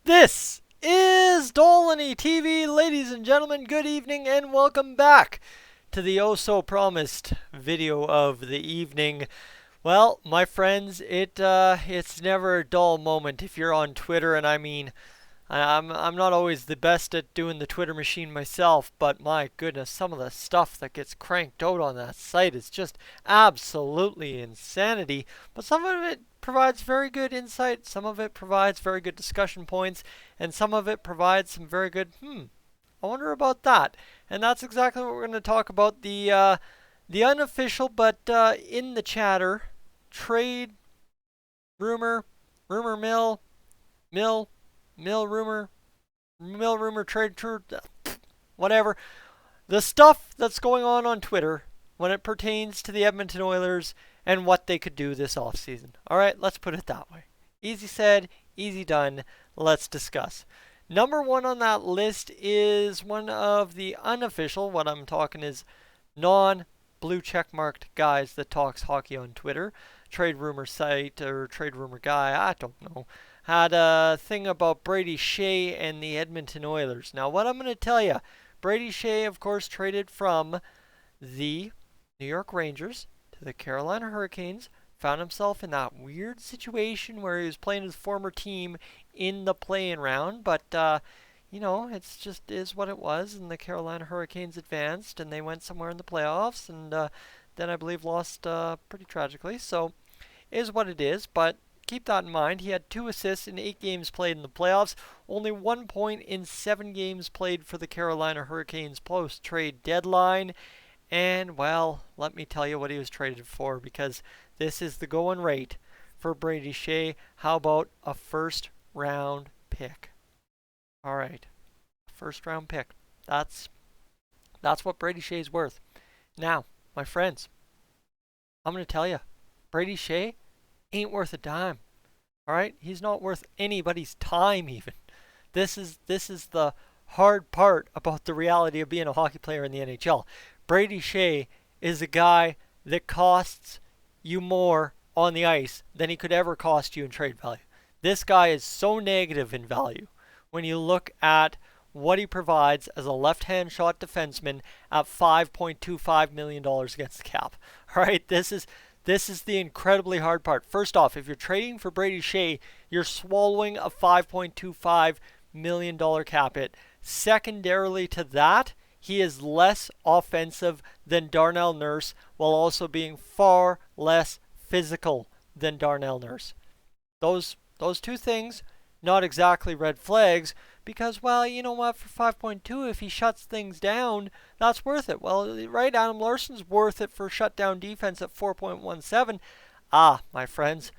This is Dolany TV, ladies and gentlemen. Good evening and welcome back to the oh-so-promised video of the evening. Well, my friends, it's never a dull moment if you're on Twitter, and I'm not always the best at doing the Twitter machine myself, but my goodness, some of the stuff that gets cranked out on that site is just absolutely insanity. But some of it provides very good insight, some of it provides very good discussion points, and some of it provides some very good, I wonder about that. And that's exactly what we're going to talk about, the unofficial but in the chatter trade rumor mill rumor trade whatever, the stuff that's going on Twitter when it pertains to the Edmonton Oilers and what they could do this offseason. All right, let's put it that way. Easy said, easy done. Let's discuss. Number one on that list is one of the unofficial, what I'm talking is non-blue check marked guys that talks hockey on Twitter. Trade rumor site or trade rumor guy, I don't know, had a thing about Brady Skjei and the Edmonton Oilers. Now, what I'm going to tell you, Brady Skjei, of course, traded from the New York Rangers to the Carolina Hurricanes, found himself in that weird situation where he was playing his former team in the play-in round, but it's just is what it was, and the Carolina Hurricanes advanced, and they went somewhere in the playoffs, and then I believe lost pretty tragically, so is what it is, but keep that in mind. He had 2 assists in 8 games played in the playoffs, only 1 point in 7 games played for the Carolina Hurricanes post-trade deadline, and, well, let me tell you what he was traded for, because this is the going rate for Brady Skjei. How about a first-round pick? All right, first-round pick. That's what Brady Skjei's worth. Now, my friends, I'm going to tell you, Brady Skjei ain't worth a dime. All right, he's not worth anybody's time even. This is the hard part about the reality of being a hockey player in the NHL. Brady Skjei is a guy that costs you more on the ice than he could ever cost you in trade value. This guy is so negative in value when you look at what he provides as a left-hand shot defenseman at $5.25 million against the cap. All right, this is the incredibly hard part. First off, if you're trading for Brady Skjei, you're swallowing a $5.25 million cap hit. Secondarily to that, he is less offensive than Darnell Nurse while also being far less physical than Darnell Nurse. Those 2 things, not exactly red flags, because, well, you know what, for 5.2, if he shuts things down, that's worth it. Well, right, Adam Larson's worth it for shutdown defense at 4.17. My friends,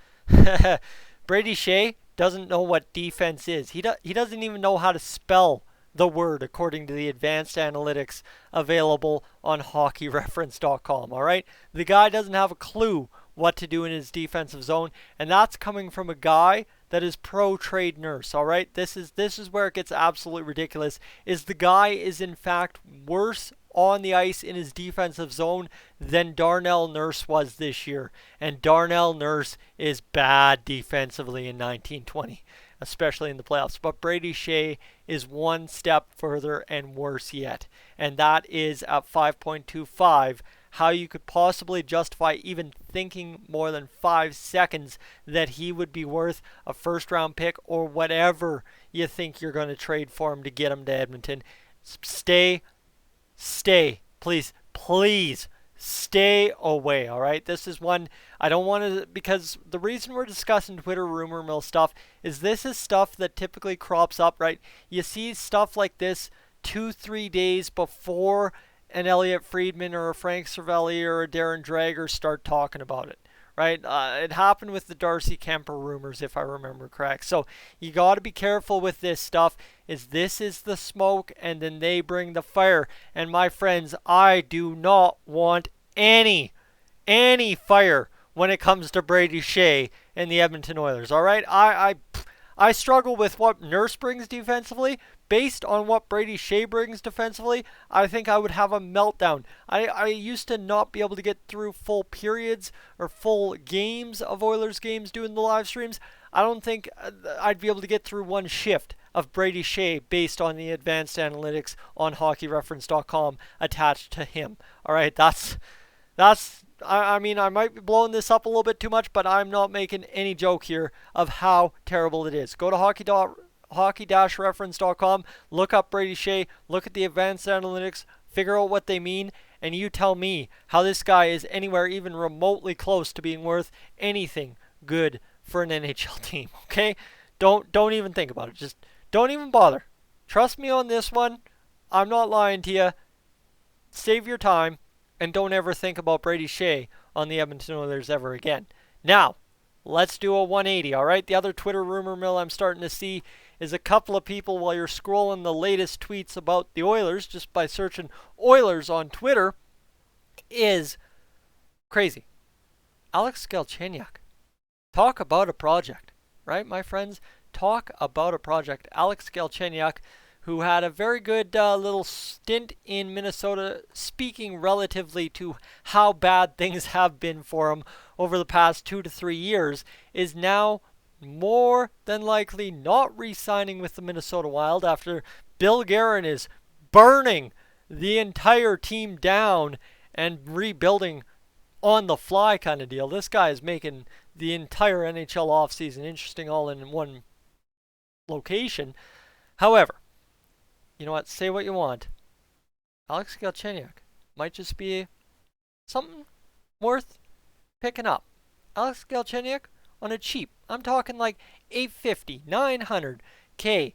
Brady Skjei doesn't know what defense is. He doesn't even know how to spell the word according to the advanced analytics available on hockeyreference.com. All right, the guy doesn't have a clue what to do in his defensive zone, and that's coming from a guy that is pro trade Nurse. All right, this is where it gets absolutely ridiculous. Is the guy is in fact worse on the ice in his defensive zone than Darnell Nurse was this year, and Darnell Nurse is bad defensively in 1920. Especially in the playoffs. But Brady Skjei is one step further and worse yet. And that is at 5.25. How you could possibly justify even thinking more than 5 seconds that he would be worth a first-round pick or whatever you think you're going to trade for him to get him to Edmonton. Stay. Please stay away, all right? This is one I don't want to, because the reason we're discussing Twitter rumor mill stuff is this is stuff that typically crops up, right? You see stuff like this 2-3 days before an Elliot Friedman or a Frank Cervelli or a Darren Drager start talking about it, right? It happened with the Darcy Kemper rumors, if I remember correct. So you got to be careful with this stuff. This is the smoke, and then they bring the fire. And my friends, I do not want any fire when it comes to Brady Skjei and the Edmonton Oilers. All right, I struggle with what Nurse brings defensively. Based on what Brady Skjei brings defensively, I think I would have a meltdown. I used to not be able to get through full periods or full games of Oilers games doing the live streams. I don't think I'd be able to get through one shift of Brady Skjei based on the advanced analytics on hockeyreference.com attached to him. All right, I mean, I might be blowing this up a little bit too much, but I'm not making any joke here of how terrible it is. Go to hockey-reference.com, look up Brady Skjei, look at the advanced analytics, figure out what they mean, and you tell me how this guy is anywhere even remotely close to being worth anything good for an NHL team, okay? Don't even think about it. Just don't even bother. Trust me on this one. I'm not lying to you. Save your time. And don't ever think about Brady Skjei on the Edmonton Oilers ever again. Now, let's do a 180, all right? The other Twitter rumor mill I'm starting to see is a couple of people while you're scrolling the latest tweets about the Oilers, just by searching Oilers on Twitter, is crazy. Alex Galchenyuk. Talk about a project, right, my friends? Talk about a project. Alex Galchenyuk, who had a very good little stint in Minnesota, speaking relatively to how bad things have been for him over the past 2 to 3 years, is now more than likely not re-signing with the Minnesota Wild after Bill Guerin is burning the entire team down and rebuilding on the fly kind of deal. This guy is making the entire NHL offseason interesting all in one location. However, you know what? Say what you want. Alex Galchenyuk might just be something worth picking up. Alex Galchenyuk on a cheap. I'm talking like $850, $900K.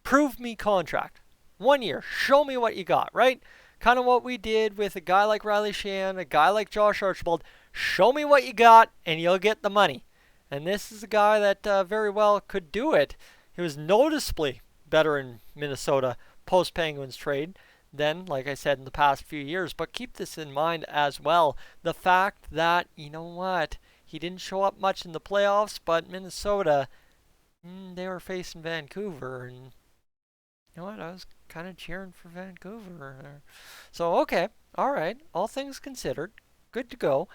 Prove me contract. 1 year. Show me what you got, right? Kind of what we did with a guy like Riley Sheahan, a guy like Josh Archibald. Show me what you got and you'll get the money. And this is a guy that very well could do it. He was noticeably better in Minnesota post-Penguins trade than, like I said, in the past few years. But keep this in mind as well. The fact that, you know what, he didn't show up much in the playoffs, but Minnesota, they were facing Vancouver. And you know what, I was kind of cheering for Vancouver. So, okay, all right, all things considered, good to go.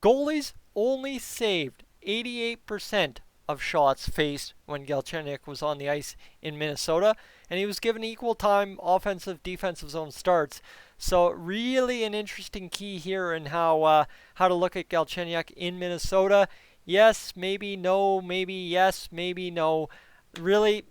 Goalies only saved 88% of shots faced when Galchenyuk was on the ice in Minnesota, and he was given equal time offensive defensive zone starts. So really an interesting key here in how to look at Galchenyuk in Minnesota. Yes, maybe no, maybe yes, maybe no. Really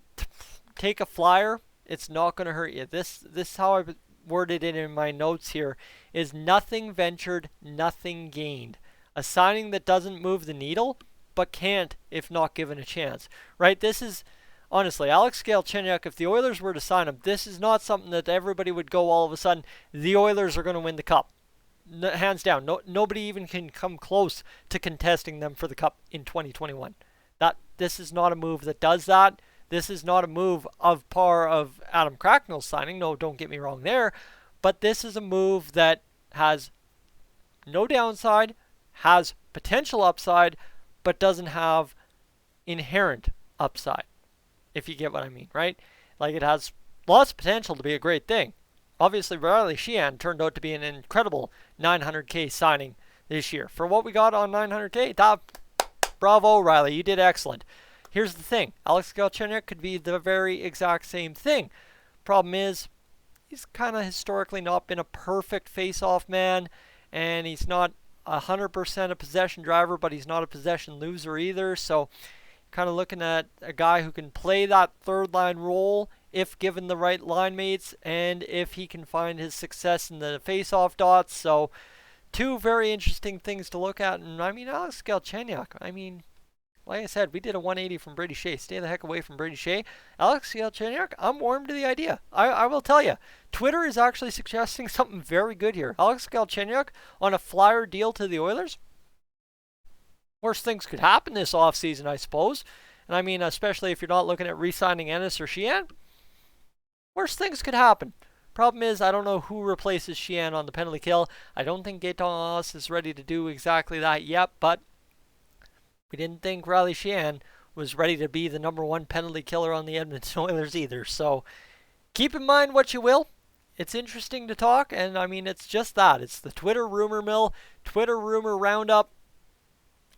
take a flyer. It's not going to hurt you. This is how I worded it in my notes here, is nothing ventured, nothing gained. A signing that doesn't move the needle, but can't if not given a chance, right? This is, honestly, Alex Galchenyuk, if the Oilers were to sign him, this is not something that everybody would go all of a sudden, the Oilers are going to win the Cup. Hands down. Nobody even can come close to contesting them for the Cup in 2021. This is not a move that does that. This is not a move of par of Adam Cracknell's signing. No, don't get me wrong there. But this is a move that has no downside, has potential upside, but doesn't have inherent upside, if you get what I mean, right? Like, it has lots of potential to be a great thing. Obviously, Riley Sheahan turned out to be an incredible $900K signing this year. For what we got on $900K, bravo, Riley, you did excellent. Here's the thing. Alex Galchenyuk could be the very exact same thing. Problem is, he's kind of historically not been a perfect face-off man, and he's not 100% a possession driver, but he's not a possession loser either. So kind of looking at a guy who can play that third line role if given the right line mates and if he can find his success in the face-off dots. So two very interesting things to look at. And I mean, Alex Galchenyuk, I mean, like I said, we did a 180 from Brady Skjei. Stay the heck away from Brady Skjei. Alex Galchenyuk, I'm warm to the idea. I will tell you. Twitter is actually suggesting something very good here. Alex Galchenyuk on a flyer deal to the Oilers. Worst things could happen this offseason, I suppose. And I mean, especially if you're not looking at re-signing Ennis or Sheahan. Worst things could happen. Problem is, I don't know who replaces Sheahan on the penalty kill. I don't think Gaetan is ready to do exactly that yet, but we didn't think Riley Sheahan was ready to be the #1 penalty killer on the Edmonton Oilers either. So keep in mind what you will. It's interesting to talk, and I mean, it's just that. It's the Twitter rumor mill, Twitter rumor roundup.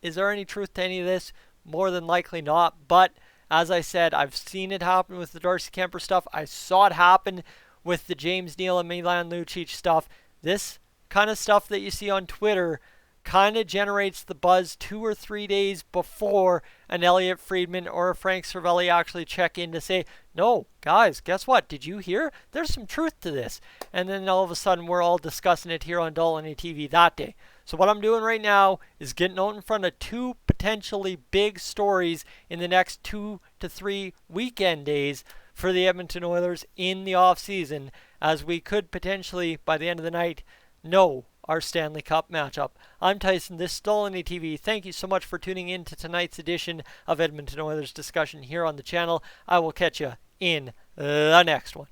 Is there any truth to any of this? more than likely not. But as I said, I've seen it happen with the Darcy Kemper stuff. I saw it happen with the James Neal and Milan Lucic stuff. This kind of stuff that you see on Twitter kind of generates the buzz 2 or 3 days before an Elliot Friedman or a Frank Cervelli actually check in to say, no, guys, guess what? Did you hear? There's some truth to this. And then all of a sudden we're all discussing it here on Dolly TV that day. So what I'm doing right now is getting out in front of 2 potentially big stories in the next 2 to 3 weekend days for the Edmonton Oilers in the offseason, as we could potentially, by the end of the night, know our Stanley Cup matchup. I'm Tyson, this is Dolly TV. Thank you so much for tuning in to tonight's edition of Edmonton Oilers discussion here on the channel. I will catch you in the next one.